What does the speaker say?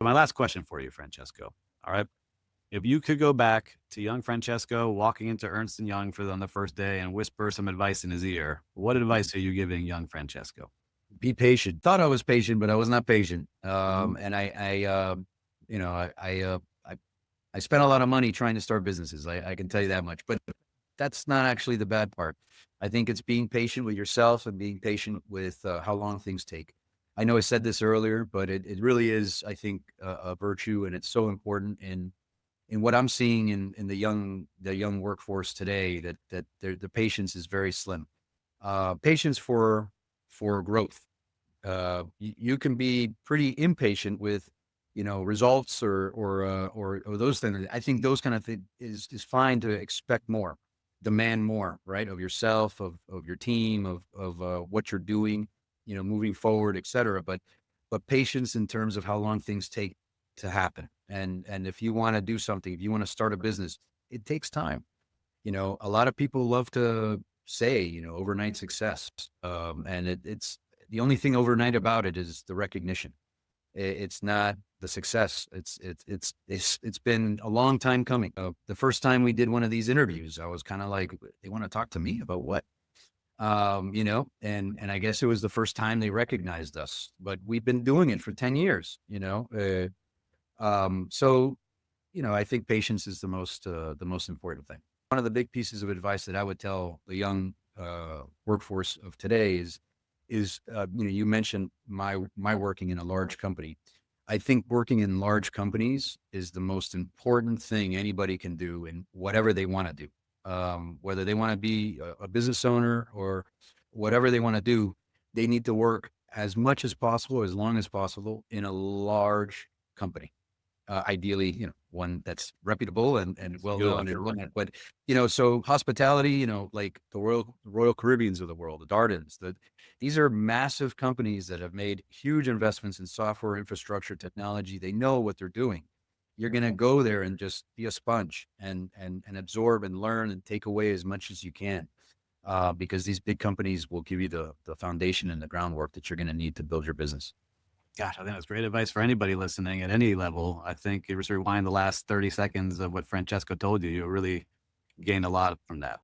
my last question for you, Francesco. All right. If you could go back to young Francesco walking into Ernst& Young on the first day and whisper some advice in his ear, what advice are you giving young Francesco? Be patient. Thought I was patient, but I was not patient. Mhm. And you know, I spent a lot of money trying to start businesses. I can tell you that much, but that's not actually the bad part. I think it's being patient with yourself and being patient with how long things take. I know I said this earlier, but it really is, I think, a virtue, and it's so important in what I'm seeing in the young workforce today, that the patience is very slim. Patience for growth. You can be pretty impatient with, results or those things. I think those kind of things is fine to expect more, demand more, right, of yourself, of your team, of what you're doing, moving forward, etc. But patience in terms of how long things take to happen, and if you want to do something, if you want to start a business, it takes time. A lot of people love to say, overnight success. And it's the only thing overnight about it is the recognition. It's not the success. It's been a long time coming. The first time we did one of these interviews, I was kind of like, they want to talk to me about what? And I guess it was the first time they recognized us, but we've been doing it for 10 years, so I think patience is the most important thing. One of the big pieces of advice that I would tell the young workforce of today is you mentioned my working in a large company. I think working in large companies is the most important thing anybody can do in whatever they want to do. Whether they want to be a business owner or whatever they want to do, they need to work as much as possible, as long as possible, in a large company. Ideally, one that's reputable and It's a well good known one. and whatnot. But so hospitality, like the Royal Caribbeans of the world, the Dardens, these are massive companies that have made huge investments in software infrastructure technology. They know what they're doing. You're going to go there and just be a sponge and absorb and learn and take away as much as you can, because these big companies will give you the foundation and the groundwork that you're going to need to build your business. Gosh, I think that's great advice for anybody listening at any level. I think if you just rewind the last 30 seconds of what Francesco told you, you really gained a lot from that.